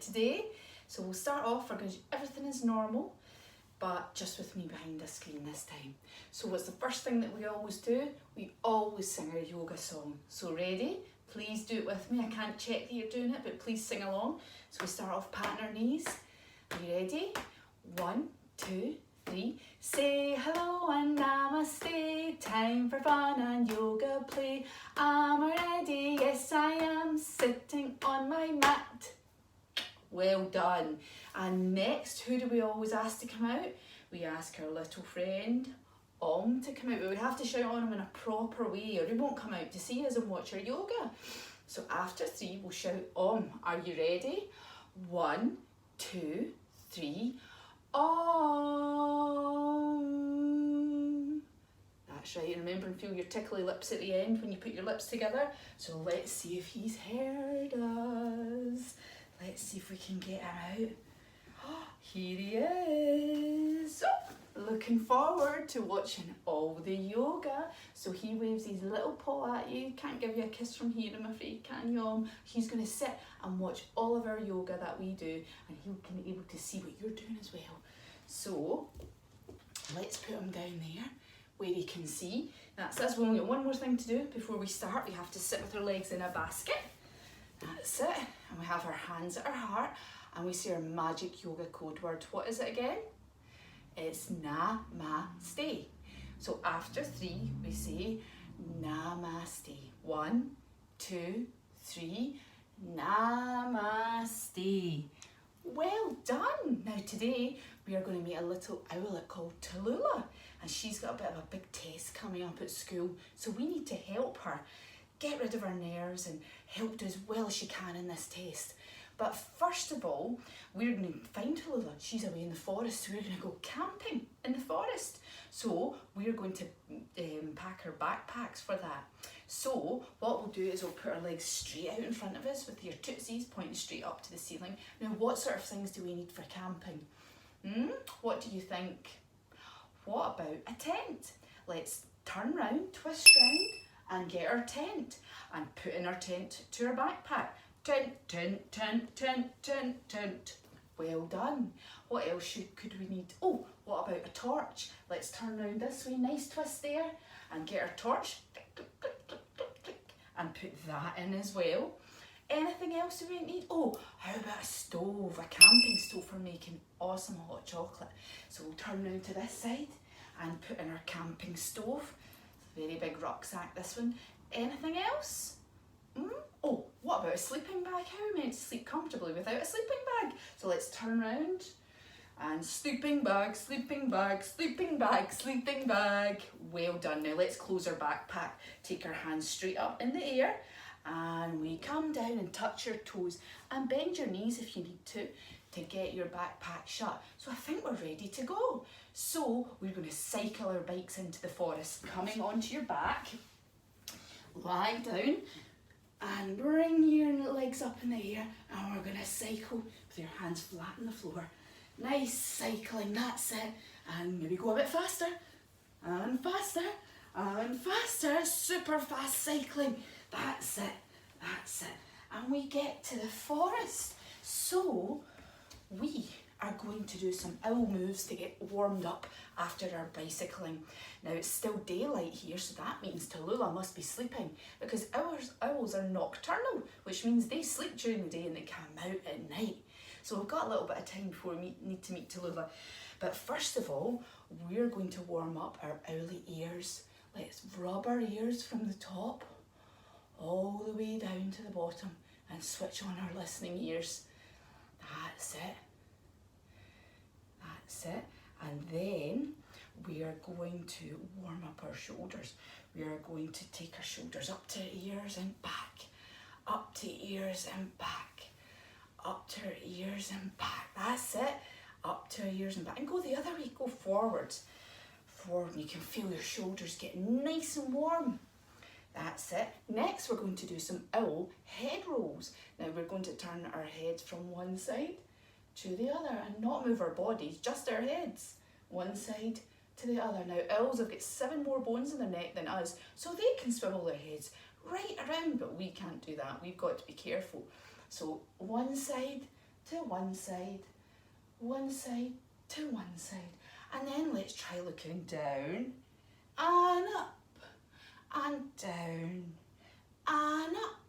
today. So we'll start off, we're going to do everything as normal, but just with me behind the screen this time. So what's the first thing that we always do? We always sing our yoga song. So ready? Please do it with me. I can't check that you're doing it, but please sing along. So we start off patting our knees. Are you ready? 1, 2, 3. Say hello and namaste. Time for fun and yoga play. I'm ready, yes I am, sitting on my mat. Well done. And next, who do we always ask to come out? We ask our little friend Om to come out, but we have to shout on him in a proper way or he won't come out to see us and watch our yoga. So after 3, we'll shout Om. Are you ready? 1, 2, 3. Om. That's right. Remember and feel your tickly lips at the end when you put your lips together. So let's see if he's heard us. Let's see if we can get him out. Here he is. Oh, looking forward to watching all the yoga. So he waves his little paw at you. Can't give you a kiss from here, I'm afraid, can you? He's going to sit and watch all of our yoga that we do, and he'll be able to see what you're doing as well. So let's put him down there where he can see. That's us. We've only got one more thing to do before we start. We have to sit with our legs in a basket. That's it. And we have our hands at our heart and we say our magic yoga code word. What is it again? It's namaste. So after 3, we say namaste. 1, 2, 3. Namaste. Well done. Now today we are going to meet a little owlet called Tallulah, and she's got a bit of a big test coming up at school, so we need to help her get rid of her nerves and help do as well as she can in this test. But first of all, we're going to find Tallulah. She's away in the forest, so we're going to go camping in the forest. So we're going to pack her backpacks for that. So what we'll do is we'll put our legs straight out in front of us with your tootsies pointing straight up to the ceiling. Now what sort of things do we need for camping? What do you think? What about a tent? Let's turn round, twist round and get our tent and put in our tent to our backpack. Tent, tent, tent, tent, tent, tent. Well done. What else could we need? Oh, what about a torch? Let's turn round this way, nice twist there, and get our torch, click, click, click, click, click, click, and put that in as well. Anything else we need? Oh, how about a stove, a camping stove for making awesome hot chocolate. So we'll turn round to this side and put in our camping stove. It's a very big rucksack, this one. Anything else? Oh, what about a sleeping bag? How are we meant to sleep comfortably without a sleeping bag? So let's turn around and sleeping bag, sleeping bag, sleeping bag, sleeping bag. Well done. Now let's close our backpack. Take our hands straight up in the air and we come down and touch your toes and bend your knees if you need to get your backpack shut. So I think we're ready to go. So we're going to cycle our bikes into the forest. Coming onto your back, lie down and bring your legs up in the air and we're going to cycle with your hands flat on the floor. Nice cycling, that's it. And maybe go a bit faster and faster and faster. Super fast cycling. That's it, that's it. And we get to the forest. So we are going to do some owl moves to get warmed up after our bicycling. Now it's still daylight here, so that means Tallulah must be sleeping because owls are nocturnal, which means they sleep during the day and they come out at night. So we've got a little bit of time before we need to meet Tallulah. But first of all, we're going to warm up our owly ears. Let's rub our ears from the top all the way down to the bottom and switch on our listening ears. That's it. That's it. And then we are going to warm up our shoulders. We are going to take our shoulders up to ears and back, up to ears and back, up to our ears and back. That's it. Up to our ears and back. And go the other way. Go forwards. Forward. And you can feel your shoulders getting nice and warm. That's it. Next, we're going to do some owl head rolls. Now, we're going to turn our heads from one side to the other and not move our bodies, just our heads. One side to the other. Now, owls have got 7 more bones in their neck than us, so they can swivel their heads right around, but we can't do that. We've got to be careful. So one side to one side to one side. And then let's try looking down and up and down and up.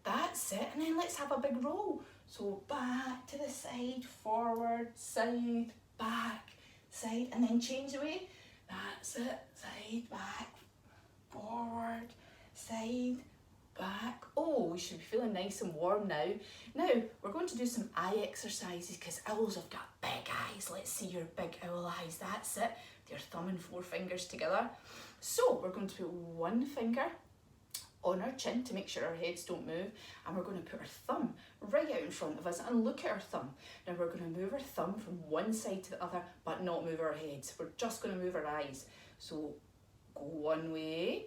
That's it. And then let's have a big roll. So back to the side, forward, side, back, side, and then change the way. That's it. Side, back, forward, side, back. Oh, we should be feeling nice and warm now. Now, we're going to do some eye exercises because owls have got big eyes. Let's see your big owl eyes. That's it. Your thumb and four fingers together. So, we're going to put one finger on our chin to make sure our heads don't move, and we're going to put our thumb right out in front of us and look at our thumb. Now we're going to move our thumb from one side to the other but not move our heads. We're just going to move our eyes. So go one way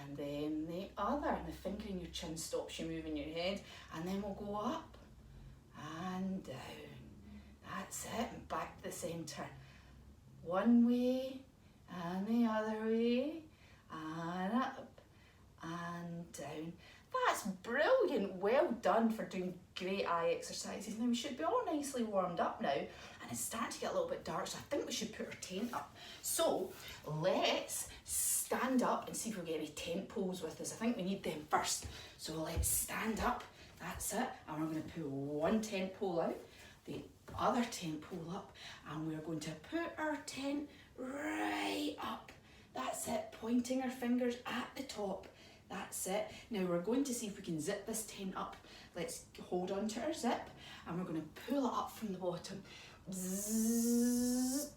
and then the other, and the finger in your chin stops you moving your head, and then we'll go up and down. That's it, and back to the centre. One way and the other way and up and down. That's brilliant. Well done for doing great eye exercises. Now we should be all nicely warmed up now, and it's starting to get a little bit dark, so I think we should put our tent up. So let's stand up and see if we get any tent poles with us. I think we need them first. So let's stand up. That's it. And we're going to put one tent pole out, the other tent pole up, and we're going to put our tent right up. That's it. Pointing our fingers at the top. That's it. Now we're going to see if we can zip this tent up. Let's hold on to our zip, and we're going to pull it up from the bottom. Zzz,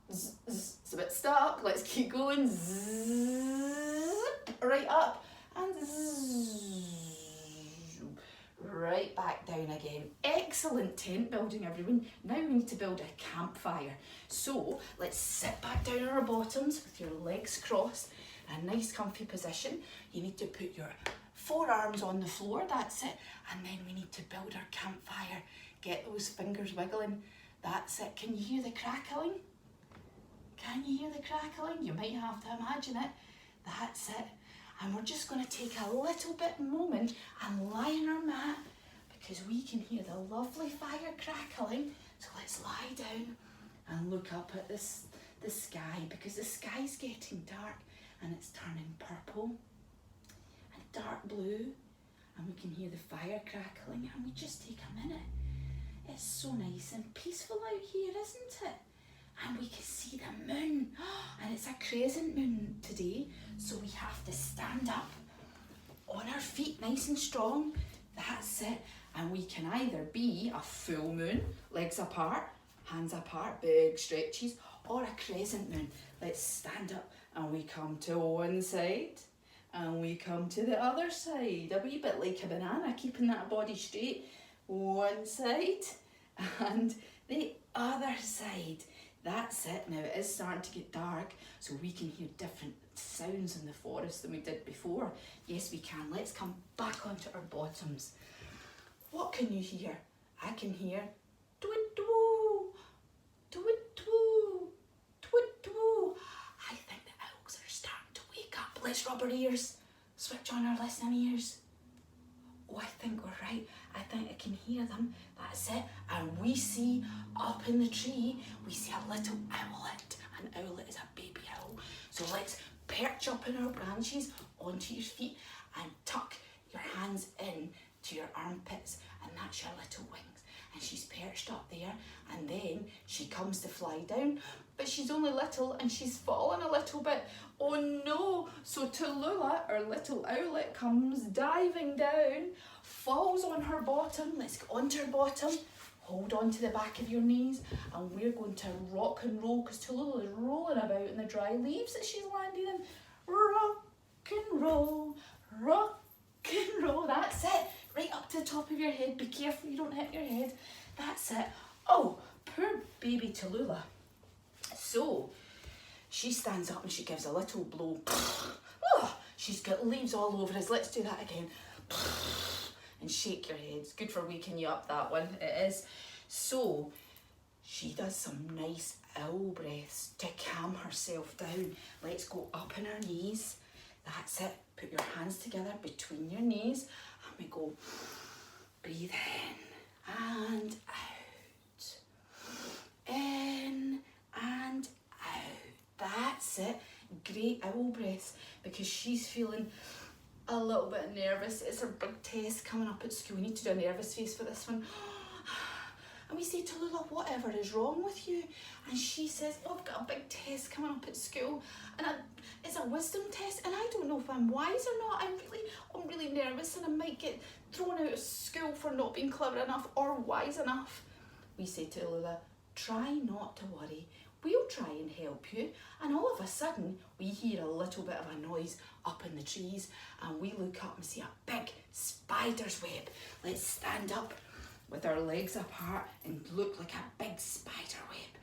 zzz, zzz. It's a bit stuck. Let's keep going. Zzz, right up and zzz, right back down again. Excellent tent building, everyone. Now we need to build a campfire. So let's sit back down on our bottoms with your legs crossed. A nice comfy position. You need to put your forearms on the floor, that's it. And then we need to build our campfire. Get those fingers wiggling. That's it. Can you hear the crackling? Can you hear the crackling? You might have to imagine it. That's it. And we're just going to take a little bit moment and lie on our mat because we can hear the lovely fire crackling. So let's lie down and look up at the sky, because the sky's getting dark. And it's turning purple and dark blue, and we can hear the fire crackling, and we just take a minute. It's so nice and peaceful out here, isn't it? And we can see the moon, and it's a crescent moon today, so we have to stand up on our feet nice and strong. That's it. And we can either be a full moon, legs apart, hands apart, big stretches, or a crescent moon. Let's stand up. And we come to one side, and we come to the other side. A wee bit like a banana, keeping that body straight. One side, and the other side. That's it. Now it is starting to get dark, so we can hear different sounds in the forest than we did before. Yes, we can. Let's come back onto our bottoms. What can you hear? I can hear twit-twoo, twit-twoo, twit-twoo. I think the owls are starting to wake up. Let's rub our ears. Switch on our listening ears. Oh, I think we're right. I think I can hear them. That's it. And we see up in the tree, we see a little owlet. An owlet is a baby owl. So let's perch up in our branches onto your feet and tuck your hands in to your armpits, and that's your little wings. And she's perched up there, and then she comes to fly down, but she's only little and she's fallen a little bit. Oh no! So Tallulah, our little owlet, comes diving down, falls on her bottom. Let's go onto her bottom, hold on to the back of your knees, and we're going to rock and roll, because Tallulah is rolling about in the dry leaves that she's landing in. Rock and roll, rock and roll. That's it. Right up to the top of your head. Be careful you don't hit your head. That's it. Oh, poor baby Tallulah. So, she stands up and she gives a little blow. Oh, she's got leaves all over us. Let's do that again. And shake your head. It's good for waking you up, that one. It is. So, she does some nice owl breaths to calm herself down. Let's go up on our knees. That's it. Put your hands together between your knees. And we go, breathe in and out. In and out. That's it. Great owl breaths, because she's feeling a little bit nervous. It's her big test coming up at school. We need to do a nervous face for this one. And we say, Tallulah, whatever is wrong with you? And she says, oh, I've got a big test coming up at school, and it's a wisdom test, and I don't know if I'm wise or not. I'm really nervous, and I might get thrown out of school for not being clever enough or wise enough. We say to Tallulah, try not to worry. We'll try and help you. And all of a sudden, we hear a little bit of a noise up in the trees, and we look up and see a big spider's web. Let's stand up with our legs apart and look like a big spider web.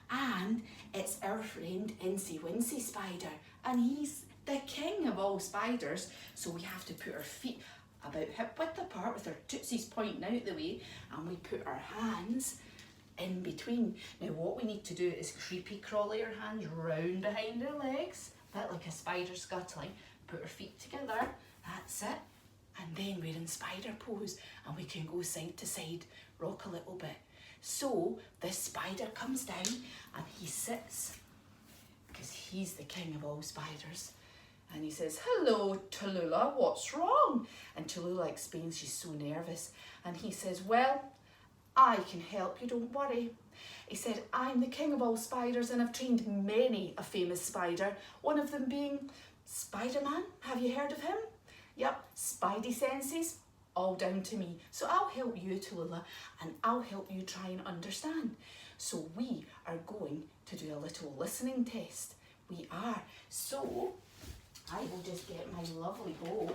And it's our friend Incy Wincy Spider, and he's the king of all spiders. So we have to put our feet about hip width apart with our tootsies pointing out the way, and we put our hands in between. Now what we need to do is creepy crawly our hands round behind our legs, a bit like a spider scuttling. Put our feet together, that's it. And then we're in spider pose, and we can go side to side, rock a little bit. So this spider comes down and he sits, because he's the king of all spiders. And he says, hello, Tallulah, what's wrong? And Tallulah explains she's so nervous. And he says, well, I can help you, don't worry. He said, I'm the king of all spiders, and I've trained many a famous spider, one of them being Spider-Man. Have you heard of him? Yep, spidey senses, all down to me. So I'll help you, Tallulah, and I'll help you try and understand. So we are going to do a little listening test. We are. So I will just get my lovely bowl.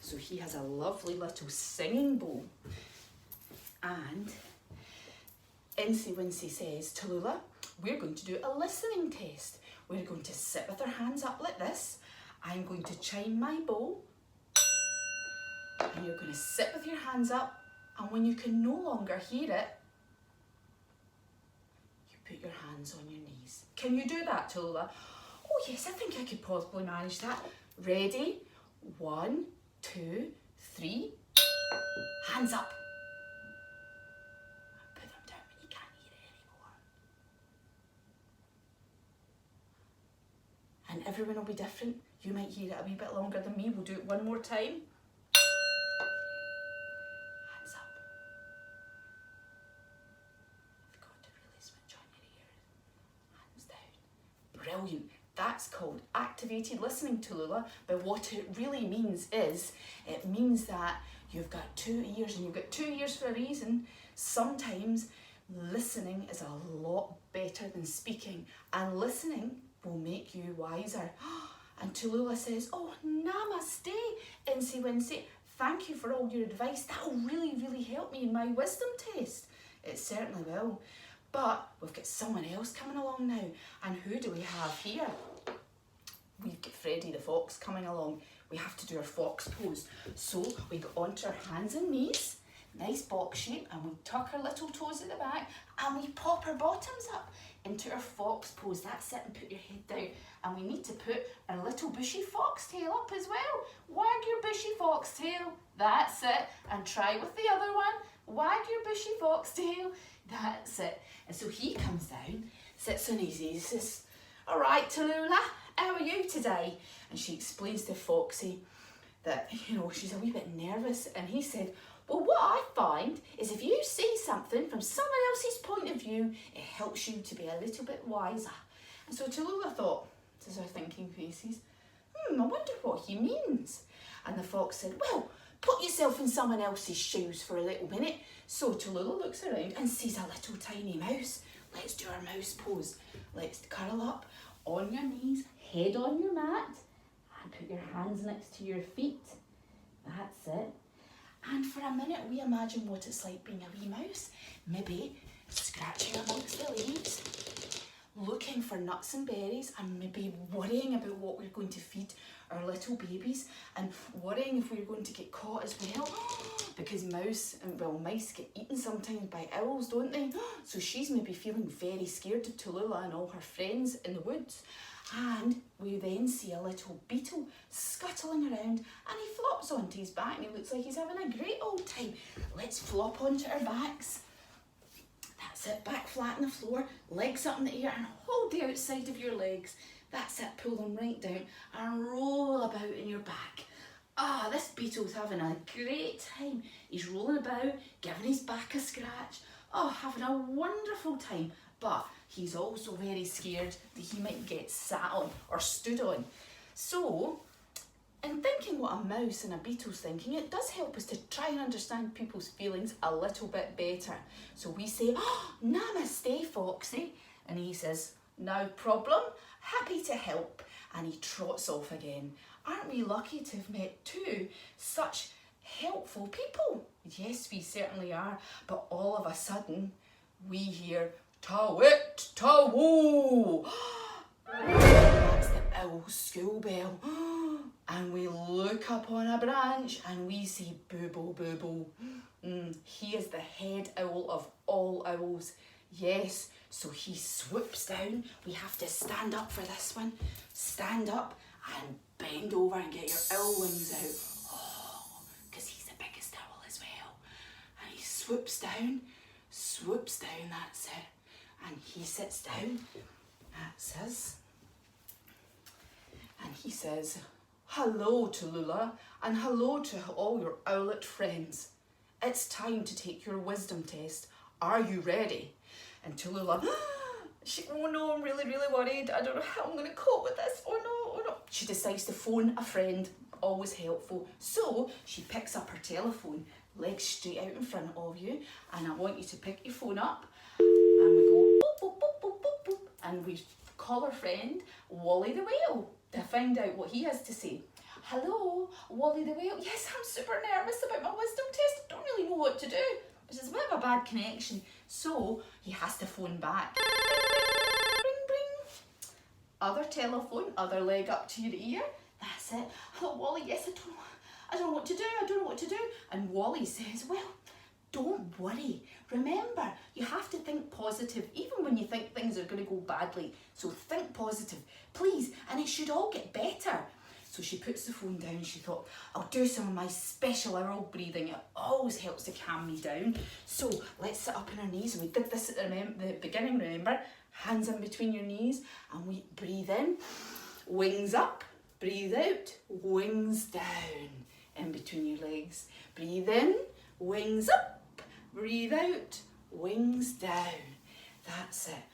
So he has a lovely little singing bowl. And Incy Wincy says, Tallulah, we're going to do a listening test. We're going to sit with our hands up like this. I'm going to chime my bowl, and you're going to sit with your hands up, and when you can no longer hear it, you put your hands on your knees. Can you do that, Tallulah? Oh yes, I think I could possibly manage that. Ready? 1, 2, 3. Hands up. Put them down when you can't hear it anymore. And everyone will be different. You might hear it a wee bit longer than me. We'll do it one more time. Hands up. You've got to really switch on your ears. Hands down. Brilliant. That's called activated listening, Tallulah. But what it really means is, it means that you've got 2 ears, and you've got 2 ears for a reason. Sometimes listening is a lot better than speaking, and listening will make you wiser. And Tallulah says, oh, namaste, Incy Wincy. Thank you for all your advice. That will really, really help me in my wisdom test. It certainly will. But we've got someone else coming along now. And who do we have here? We've got Freddy the Fox coming along. We have to do our fox pose. So we go onto our hands and knees, nice box shape, and we tuck our little toes at the back, and we pop our bottoms up into our fox pose. That's it, and put your head down. And we need to put our little bushy foxtail up as well. Wag your bushy foxtail. That's it. And try with the other one. Wag your bushy foxtail. That's it. And so he comes down, sits on his knees, says, all right, Tallulah, how are you today? And she explains to Foxy that, you know, she's a wee bit nervous. And he said, well, what I find is if you see something from someone else's point of view, it helps you to be a little bit wiser. And so Tallulah thought, says her thinking faces, I wonder what he means. And the fox said, well, put yourself in someone else's shoes for a little minute. So Tallulah looks around and sees a little tiny mouse. Let's do our mouse pose. Let's curl up on your knees, head on your mat, and put your hands next to your feet. That's it. And for a minute, we imagine what it's like being a wee mouse. Maybe scratching amongst the leaves, looking for nuts and berries, and maybe worrying about what we're going to feed our little babies, and worrying if we're going to get caught as well, because mice get eaten sometimes by owls, don't they? So she's maybe feeling very scared of Tallulah and all her friends in the woods. And we then see a little beetle scuttling around, and he flops onto his back, and he looks like he's having a great old time. Let's flop onto our backs. it, back flat on the floor, legs up in the air and hold the outside of your legs. That's it, pull them right down and roll about in your back. Ah, this beetle's having a great time. He's rolling about, giving his back a scratch. Oh, having a wonderful time. But he's also very scared that he might get sat on or stood on. So, in thinking what a mouse and a beetle's thinking, it does help us to try and understand people's feelings a little bit better. So we say, oh, namaste, Foxy. And he says, no problem, happy to help. And he trots off again. Aren't we lucky to have met two such helpful people? Yes, we certainly are. But all of a sudden, we hear, ta-wit, ta-woo. That's the owl school bell. And we look up on a branch and we see Boobo Boobo. He is the head owl of all owls. Yes, so he swoops down. We have to stand up for this one. Stand up and bend over and get your owl wings out. Oh, because he's the biggest owl as well. And he swoops down, that's it. And he sits down, that's us. And he says, hello, Tallulah, and hello to all your owlet friends. It's time to take your wisdom test. Are you ready? And Tallulah, oh no, I'm really, really worried. I don't know how I'm going to cope with this. Oh no. She decides to phone a friend, always helpful. So she picks up her telephone, legs straight out in front of you, and I want you to pick your phone up, and we go boop, boop, boop, boop, boop, boop, and we call our friend Wally the Whale to find out what he has to say. Hello, Wally the Whale. Yes, I'm super nervous about my wisdom test. I don't really know what to do. It's a bit of a bad connection, so he has to phone back. Ring, ring. Other telephone, other leg up to your ear. That's it. Hello, Wally. Yes, I don't know what to do. And Wally says, well, don't worry. Remember, you have to think positive, even when you think things are going to go badly. So think positive, please, and it should all get better. So she puts the phone down. She thought, I'll do some of my special owl breathing. It always helps to calm me down. So let's sit up on our knees. And we did this at the beginning, remember? Hands in between your knees. And we breathe in, wings up. Breathe out, wings down. In between your legs. Breathe in, wings up. Breathe out, wings down. That's it.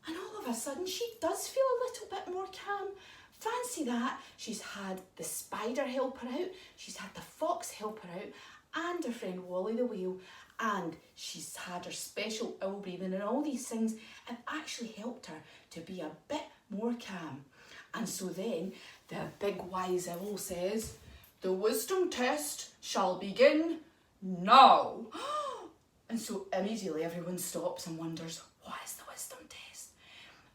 And all of a sudden, she does feel a little bit more calm. Fancy that. She's had the spider help her out, she's had the fox help her out, and her friend Wally the Whale, and she's had her special owl breathing, and all these things have actually helped her to be a bit more calm. And so then the big wise owl says, the wisdom test shall begin now. And so immediately everyone stops and wonders, what is the wisdom test?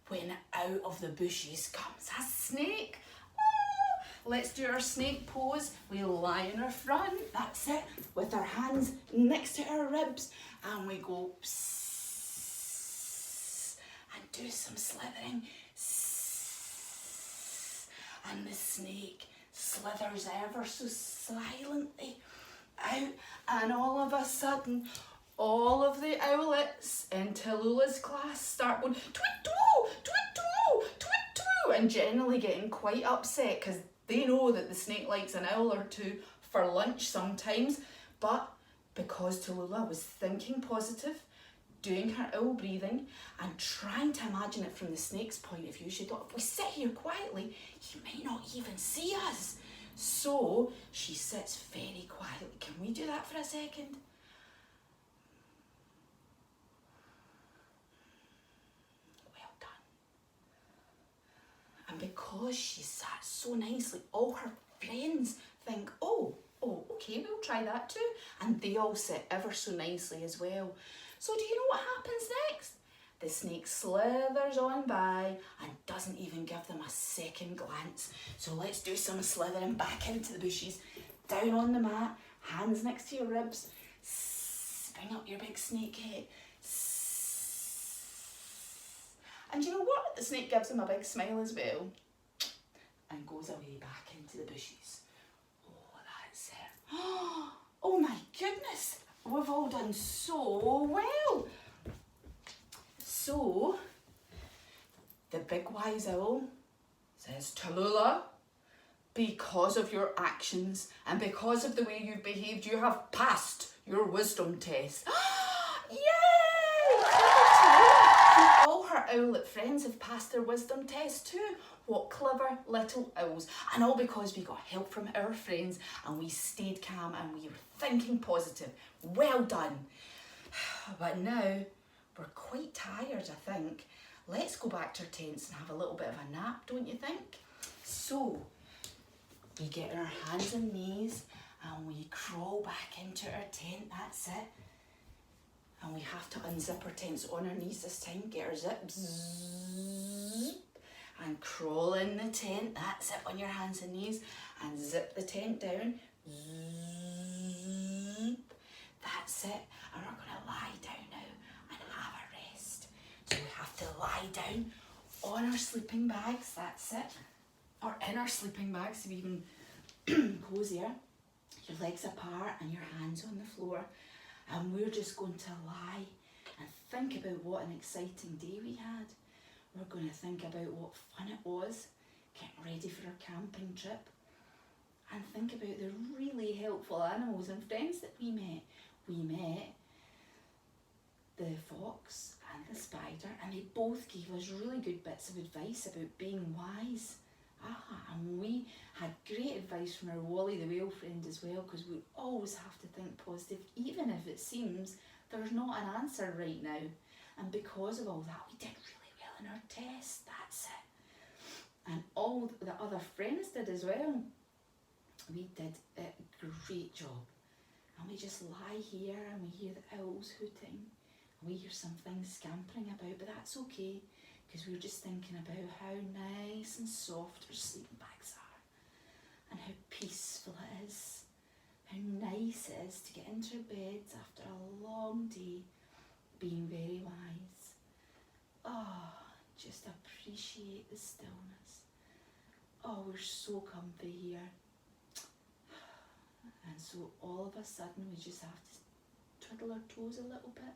When out of the bushes comes a snake. Oh, let's do our snake pose. We lie in our front, that's it, with our hands next to our ribs, and we go psss, and do some slithering. Psss, and the snake slithers ever so silently out, and all of a sudden, all of the owlets in Tallulah's class start going twit-two, twit-two, twit-two, and generally getting quite upset because they know that the snake likes an owl or two for lunch sometimes. But because Tallulah was thinking positive, doing her owl breathing and trying to imagine it from the snake's point of view, she thought, if we sit here quietly, he might not even see us. So she sits very quietly. Can we do that for a second? And because she sat so nicely, all her friends think, oh, okay, we'll try that too. And they all sit ever so nicely as well. So do you know what happens next? The snake slithers on by and doesn't even give them a second glance. So let's do some slithering back into the bushes, down on the mat, hands next to your ribs, bring up your big snake head. And you know what? The snake gives him a big smile as well and goes away back into the bushes. Oh, that's it. Oh my goodness, we've all done so well. So, the big wise owl says, Tallulah, because of your actions and because of the way you've behaved, you have passed your wisdom test. Yay! And all her owlet friends have passed their wisdom test too. What clever little owls. And all because we got help from our friends and we stayed calm and we were thinking positive. Well done. But now we're quite tired, I think. Let's go back to our tents and have a little bit of a nap, don't you think? So, we get on our hands and knees and we crawl back into our tent, that's it. And we have to unzip our tents on our knees this time, get our zip, bzzz, and crawl in the tent, that's it, on your hands and knees, and zip the tent down, zzz, that's it. And we're going to lie down now and have a rest. So we have to lie down on our sleeping bags, that's it, or in our sleeping bags to be even cozier. Your legs apart and your hands on the floor. And we're just going to lie and think about what an exciting day we had. We're going to think about what fun it was, getting ready for our camping trip. And think about the really helpful animals and friends that we met. We met the fox and the spider, and they both gave us really good bits of advice about being wise. And we had great advice from our Wally the whale friend as well, because we always have to think positive, even if it seems there's not an answer right now. And because of all that, we did really well in our test, that's it. And all the other friends did as well. We did a great job. And we just lie here and we hear the owls hooting. And we hear some things scampering about, but that's okay, because we were just thinking about how nice and soft our sleeping bags are and how peaceful it is, how nice it is to get into our beds after a long day being very wise. Oh, just appreciate the stillness. Oh, we're so comfy here. And so all of a sudden we just have to twiddle our toes a little bit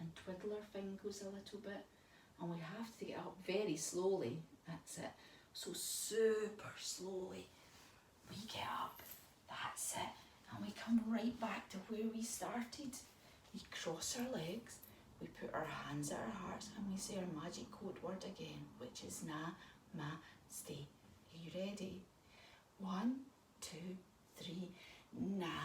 and twiddle our fingers a little bit. And we have to get up very slowly, that's it. So super slowly we get up, that's it. And we come right back to where we started. We cross our legs, we put our hands at our hearts and we say our magic code word again, which is Namaste. Are you ready? 1, 2, 3, Namaste.